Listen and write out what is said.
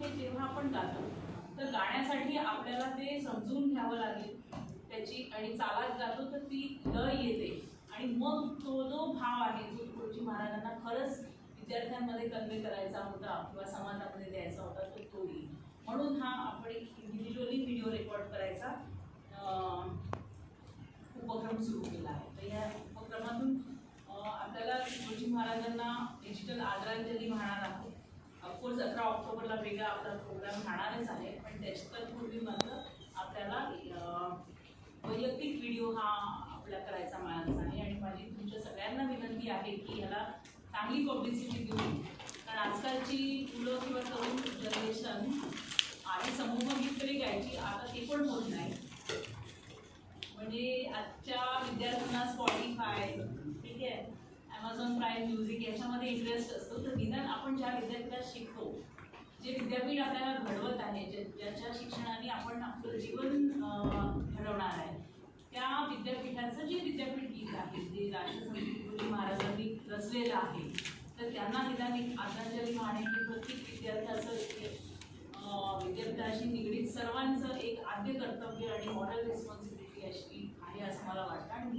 हे जेव्हा आपण गातो तर गाण्यासाठी आपल्याला ते समजून घ्यावं लागेल त्याची, आणि चालात गातो तर ती लय येते आणि मग तो जो भाव आहे जो तुकडोजी महाराजांना खरंच विद्यार्थ्यांमध्ये कन्वे करायचा होता किंवा समाजामध्ये द्यायचा होता तो येईल. म्हणून हा आपण एक इंडिव्हिज्युअली व्हिडिओ रेकॉर्ड करायचा उपक्रम सुरू केला आहे. तर या उपक्रमातून आपल्याला तुकडोजी महाराजांना डिजिटल आदरांजली वाहणार आहोत. ऑफकोर्स 11 ऑक्टोबरला वेगळा आपला प्रोग्राम राहणारच आहे, पण त्याच्या पूर्वी मात्र आपल्याला वैयक्तिक व्हिडिओ हा आपला करायचा मानस आहे. आणि माझी तुमच्या सगळ्यांना विनंती आहे की ह्याला चांगली पब्लिसिटी देऊन, कारण आजकालची मुलं किंवा तरुण जनरेशन आणि समूहगीत तरी गायची आता ते पण होत नाही. म्हणजे आजच्या विद्यार्थ्यांना स्पॉटिफाय, ठीक आहे, ॲमेझॉन प्राईम म्युझिक याच्यामध्ये इंटरेस्ट असतो. तर निदान आपण ज्या विद्यापीठात शिकतो, जे विद्यापीठ आपल्याला घडवत आहे, ज्याच्या शिक्षणाने आपण आपलं जीवन घडवणार आहे, त्या विद्यापीठाचं जे विद्यापीठ गीत आहे जे राष्ट्रसंत तुकडोजी महाराजांनी रचलेलं आहे, तर त्यांना निदान एक आदरांजली वाहणे ही प्रत्येक विद्यार्थ्याचं विद्यार्थ्याशी निगडीत सर्वांचं एक आद्य कर्तव्य आणि मॉरल रिस्पॉन्सिबिलिटी अशी आहे असं मला वाटतं. आणि